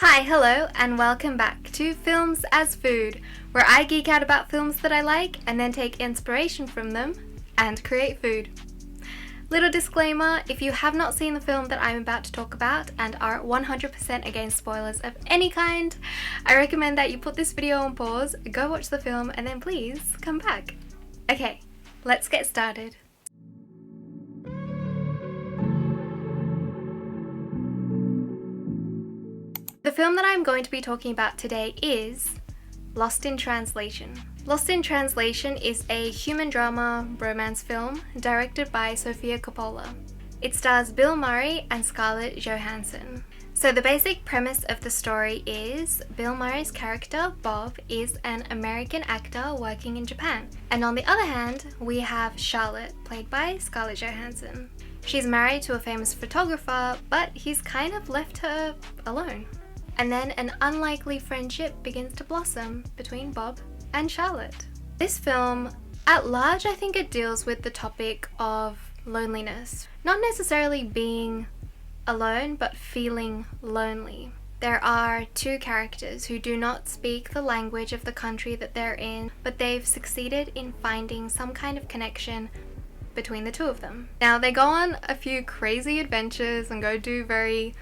Hi, hello, and welcome back to Films as Food, where I geek out about films that I like and then take inspiration from them and create food. Little disclaimer, if you have not seen the film that I'm about to talk about and are 100% against spoilers of any kind, I recommend that you put this video on pause, go watch the film, and then please come back. Okay, let's get started. The film that I'm going to be talking about today is Lost in Translation. Lost in Translation is a human drama romance film directed by Sofia Coppola. It stars Bill Murray and Scarlett Johansson. So the basic premise of the story is Bill Murray's character, Bob, is an American actor working in Japan. And on the other hand, we have Charlotte, played by Scarlett Johansson. She's married to a famous photographer, but he's kind of left her alone. And then an unlikely friendship begins to blossom between Bob and Charlotte. This film, at large, I think it deals with the topic of loneliness. Not necessarily being alone, but feeling lonely. There are two characters who do not speak the language of the country that they're in, but they've succeeded in finding some kind of connection between the two of them. Now, they go on a few crazy adventures and go do very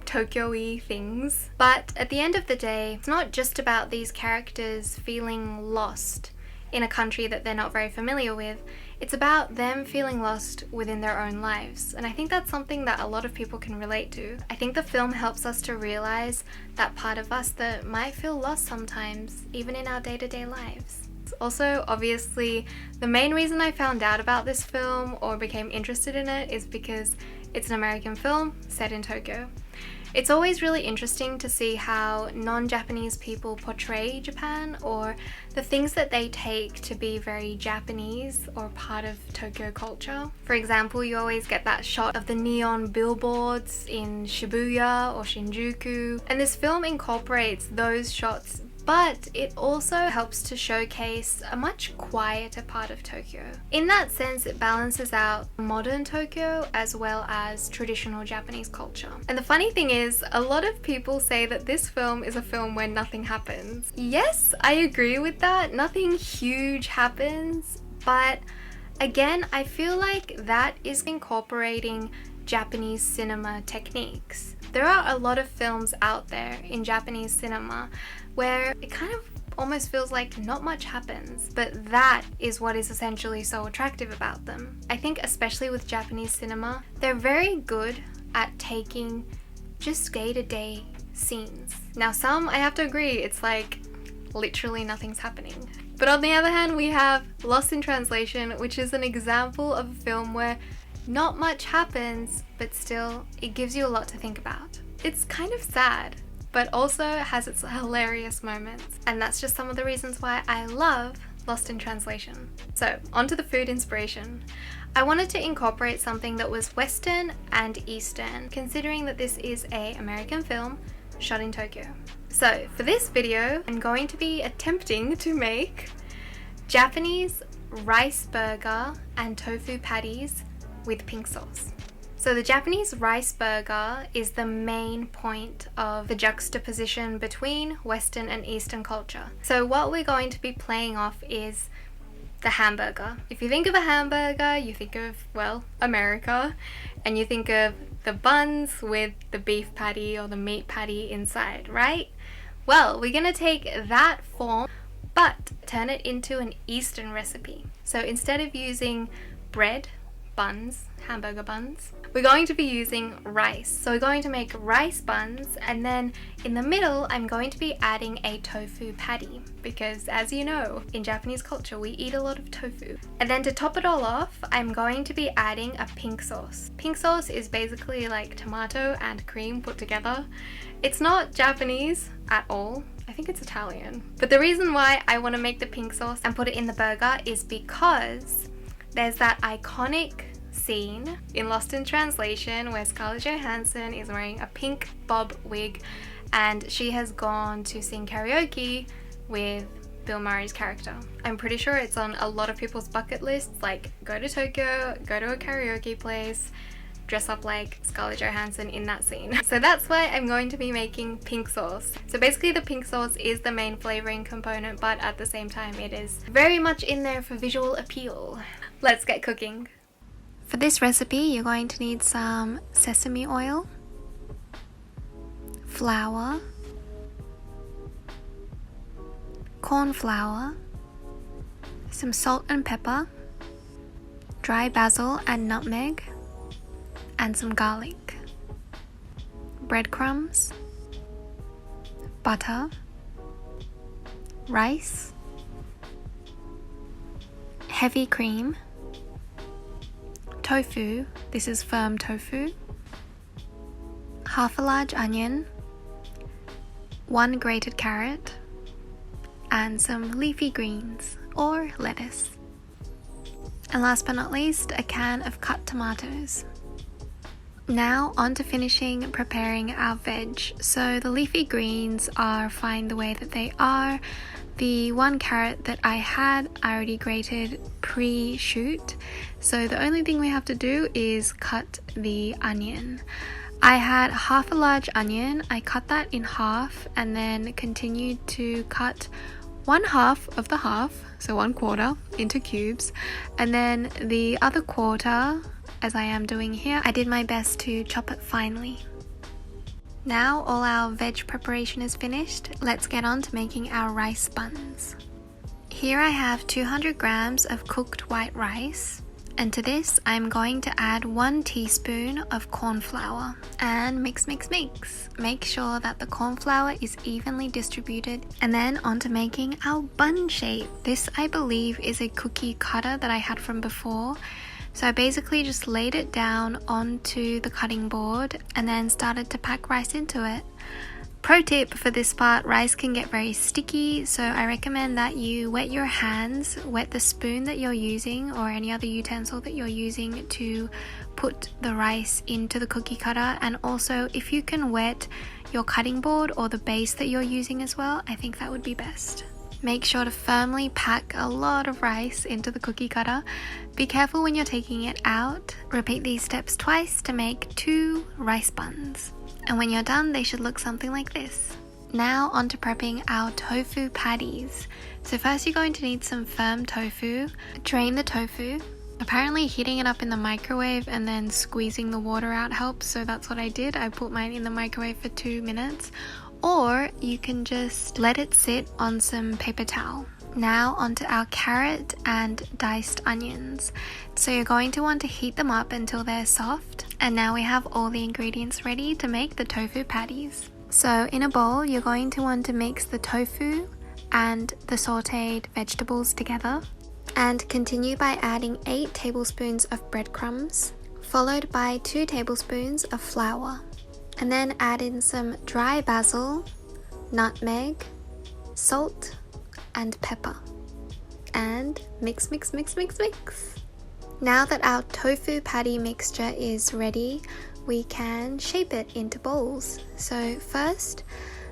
Tokyo-y things, but at the end of the day, it's not just about these characters feeling lost in a country that they're not very familiar with. It's about them feeling lost within their own lives, and I think that's something that a lot of people can relate to. I think the film helps us to realize that part of us that might feel lost sometimes, even in our day-to-day lives. Also, obviously, the main reason I found out about this film or became interested in it is because it's an American film set in Tokyo. It's always really interesting to see how non-Japanese people portray Japan, or the things that they take to be very Japanese or part of Tokyo culture. For example, you always get that shot of the neon billboards in Shibuya or Shinjuku, and this film incorporates those shots, but it also helps to showcase a much quieter part of Tokyo. In that sense, it balances out modern Tokyo as well as traditional Japanese culture. And the funny thing is, a lot of people say that this film is a film where nothing happens. Yes, I agree with that. Nothing huge happens, but again, I feel like that is incorporating Japanese cinema techniques. There are a lot of films out there in Japanese cinema where it kind of almost feels like not much happens, but that is what is essentially so attractive about them. I think especially with Japanese cinema, they're very good at taking just day-to-day scenes. Now some, I have to agree, it's like literally nothing's happening. But on the other hand, we have Lost in Translation, which is an example of a film where not much happens, but still it gives you a lot to think about. It's kind of sad, but also has its hilarious moments, and that's just some of the reasons why I love Lost in Translation. So, onto the food inspiration. I wanted to incorporate something that was Western and Eastern, considering that this is an American film shot in Tokyo. So, for this video, I'm going to be attempting to make Japanese rice burger and tofu patties with pink sauce. So the Japanese rice burger is the main point of the juxtaposition between Western and Eastern culture. So what we're going to be playing off is the hamburger. If you think of a hamburger, you think of, well, America, and you think of the buns with the beef patty or the meat patty inside, right? Well, we're gonna take that form, but turn it into an Eastern recipe. So instead of using bread, buns, hamburger buns, we're going to be using rice. So we're going to make rice buns, and then in the middle I'm going to be adding a tofu patty, because as you know, in Japanese culture we eat a lot of tofu. And then to top it all off, I'm going to be adding a pink sauce. Pink sauce is basically like tomato and cream put together. It's not Japanese at all. I think it's Italian. But the reason why I want to make the pink sauce and put it in the burger is because there's that iconic scene in Lost in Translation where Scarlett Johansson is wearing a pink bob wig and she has gone to sing karaoke with Bill Murray's character. I'm pretty sure it's on a lot of people's bucket lists, like go to Tokyo, go to a karaoke place, dress up like Scarlett Johansson in that scene. So that's why I'm going to be making pink sauce. So basically the pink sauce is the main flavoring component, but at the same time it is very much in there for visual appeal. Let's get cooking. For this recipe, you're going to need some sesame oil, flour, corn flour, some salt and pepper, dry basil and nutmeg, and some garlic, breadcrumbs, butter, rice, heavy cream, tofu, this is firm tofu, half a large onion, 1 grated carrot, and some leafy greens or lettuce. And last but not least, a can of cut tomatoes. Now on to finishing preparing our veg. So the leafy greens are fine the way that they are. The 1 carrot that I had, I already grated pre-shoot. So the only thing we have to do is cut the onion. I had half a large onion. I cut that in half and then continued to cut 1/2 of the half, so 1/4, into cubes. And then the other quarter, as I am doing here, I did my best to chop it finely. Now all our veg preparation is finished, let's get on to making our rice buns. Here I have 200 grams of cooked white rice, and to this I'm going to add 1 teaspoon of corn flour and mix. Make sure that the corn flour is evenly distributed, and then on to making our bun shape. This I believe is a cookie cutter that I had from before. So I basically just laid it down onto the cutting board and then started to pack rice into it. Pro tip for this part, rice can get very sticky, so I recommend that you wet your hands, wet the spoon that you're using or any other utensil that you're using to put the rice into the cookie cutter. And also if you can wet your cutting board or the base that you're using as well, I think that would be best. Make sure to firmly pack a lot of rice into the cookie cutter. Be careful when you're taking it out. Repeat these steps twice to make 2 rice buns. And when you're done, they should look something like this. Now on to prepping our tofu patties. So first you're going to need some firm tofu. Drain the tofu. Apparently heating it up in the microwave and then squeezing the water out helps, so that's what I did. I put mine in the microwave for 2 minutes. Or you can just let it sit on some paper towel. Now onto our carrot and diced onions. So you're going to want to heat them up until they're soft. And now we have all the ingredients ready to make the tofu patties. So in a bowl, you're going to want to mix the tofu and the sauteed vegetables together. And continue by adding 8 tablespoons of breadcrumbs, followed by 2 tablespoons of flour. And then add in some dry basil, nutmeg, salt, and pepper. And mix. Now that our tofu patty mixture is ready, we can shape it into bowls. So first,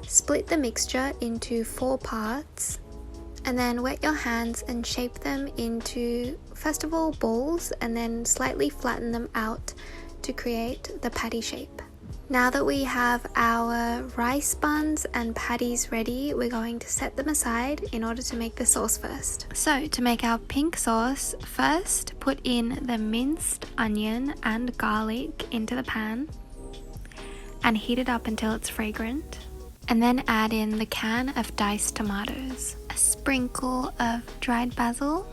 split the mixture into 4 parts, and then wet your hands and shape them into, first of all, balls, and then slightly flatten them out to create the patty shape. Now that we have our rice buns and patties ready, we're going to set them aside in order to make the sauce first. So to make our pink sauce, first put in the minced onion and garlic into the pan and heat it up until it's fragrant. And then add in the can of diced tomatoes, a sprinkle of dried basil,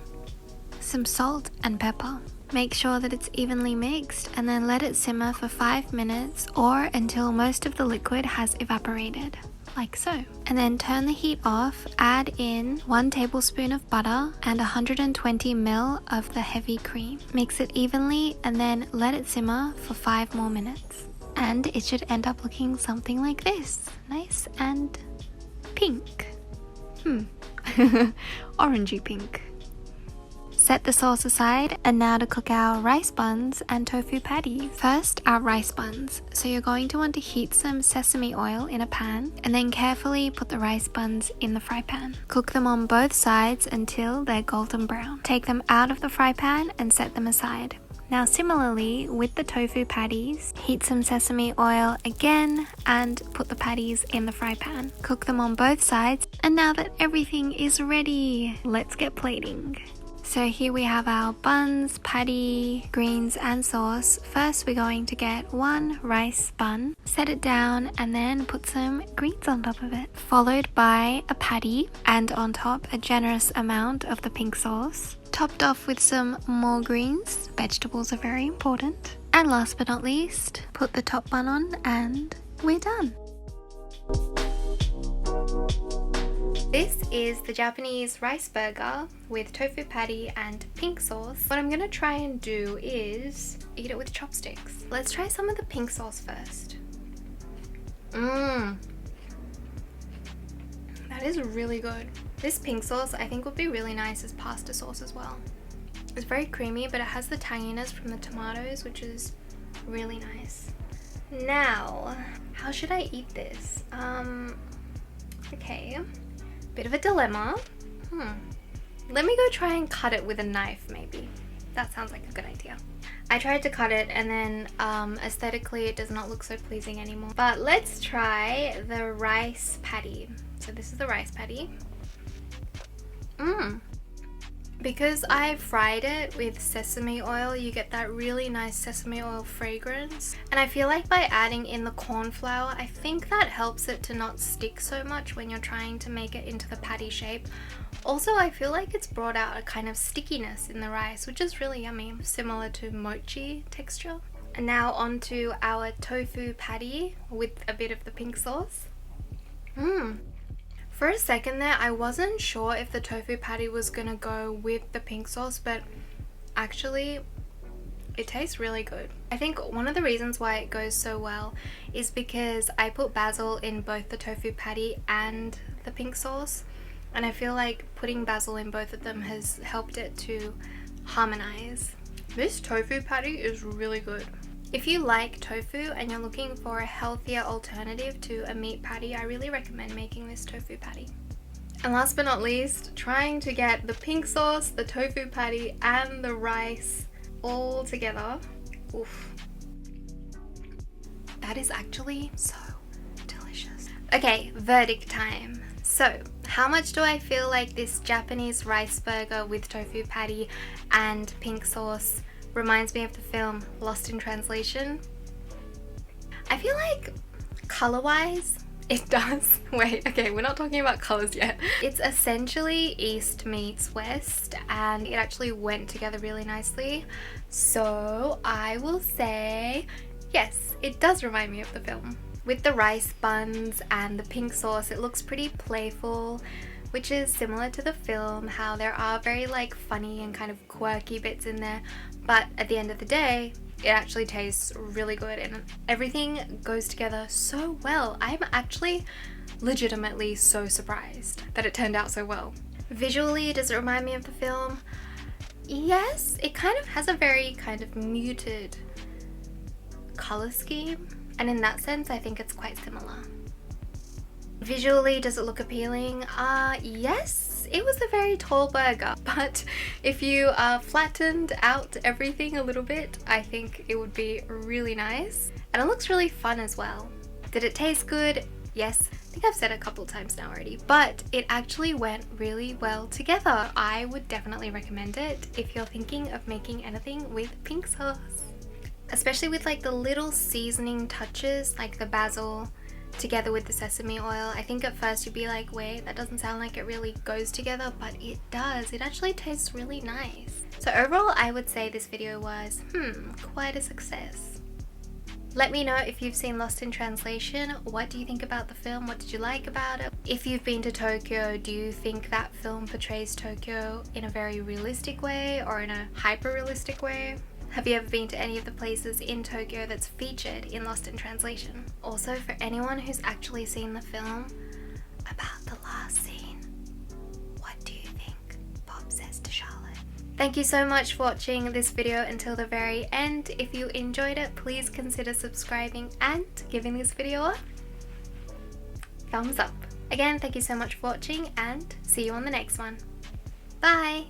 some salt and pepper. Make sure that it's evenly mixed and then let it simmer for 5 minutes or until most of the liquid has evaporated, like so. And then turn the heat off, add in 1 tablespoon of butter and 120 ml of the heavy cream. Mix it evenly and then let it simmer for 5 more minutes. And it should end up looking something like this, nice and pink. Orangey pink. Set the sauce aside, and now to cook our rice buns and tofu patties. First, our rice buns. So you're going to want to heat some sesame oil in a pan and then carefully put the rice buns in the fry pan. Cook them on both sides until they're golden brown. Take them out of the fry pan and set them aside. Now similarly with the tofu patties, heat some sesame oil again and put the patties in the fry pan. Cook them on both sides, and now that everything is ready, let's get plating. So here we have our buns, patty, greens and sauce. First we're going to get one rice bun, set it down and then put some greens on top of it. Followed by a patty and on top a generous amount of the pink sauce. Topped off with some more greens. Vegetables are very important. And last but not least, put the top bun on and we're done. This is the Japanese rice burger with tofu patty and pink sauce. What I'm gonna try and do is eat it with chopsticks. Let's try some of the pink sauce first. That is really good. This pink sauce I think would be really nice as pasta sauce as well. It's very creamy, but it has the tanginess from the tomatoes, which is really nice. Now, how should I eat this? Okay. Bit of a dilemma. Let me go try and cut it with a knife maybe. That sounds like a good idea. I tried to cut it and then aesthetically it does not look so pleasing anymore. But let's try the rice patty. So this is the rice patty. Because I fried it with sesame oil, you get that really nice sesame oil fragrance. And I feel like by adding in the corn flour, I think that helps it to not stick so much when you're trying to make it into the patty shape. Also, I feel like it's brought out a kind of stickiness in the rice, which is really yummy, similar to mochi texture. And now onto our tofu patty with a bit of the pink sauce. For a second there, I wasn't sure if the tofu patty was gonna go with the pink sauce, but actually it tastes really good. I think one of the reasons why it goes so well is because I put basil in both the tofu patty and the pink sauce, and I feel like putting basil in both of them has helped it to harmonize. This tofu patty is really good. If you like tofu and you're looking for a healthier alternative to a meat patty, I really recommend making this tofu patty. And last but not least, trying to get the pink sauce, the tofu patty, and the rice all together. Oof. That is actually so delicious. Okay, verdict time. So, how much do I feel like this Japanese rice burger with tofu patty and pink sauce reminds me of the film Lost in Translation? I feel like color-wise, it does. Wait, okay, we're not talking about colors yet. It's essentially East meets West, and it actually went together really nicely. So I will say, yes, it does remind me of the film. With the rice buns and the pink sauce, it looks pretty playful, which is similar to the film, how there are very like funny and kind of quirky bits in there, but at the end of the day, it actually tastes really good and everything goes together so well. I'm actually legitimately so surprised that it turned out so well. Visually, does it remind me of the film? Yes, it kind of has a very kind of muted color scheme, and in that sense, I think it's quite similar. Visually, does it look appealing? Yes, it was a very tall burger, but if you flattened out everything a little bit, I think it would be really nice. And it looks really fun as well. Did it taste good? Yes, I think I've said it a couple times now already, but it actually went really well together. I would definitely recommend it if you're thinking of making anything with pink sauce. Especially with like the little seasoning touches, like the basil, together with the sesame oil. I think at first you'd be like, wait, that doesn't sound like it really goes together, but it does. It actually tastes really nice. So overall, I would say this video was, quite a success. Let me know if you've seen Lost in Translation. What do you think about the film? What did you like about it? If you've been to Tokyo, do you think that film portrays Tokyo in a very realistic way or in a hyper-realistic way? Have you ever been to any of the places in Tokyo that's featured in Lost in Translation? Also, for anyone who's actually seen the film, about the last scene, what do you think Bob says to Charlotte? Thank you so much for watching this video until the very end. If you enjoyed it, please consider subscribing and giving this video a thumbs up. Again, thank you so much for watching and see you on the next one. Bye!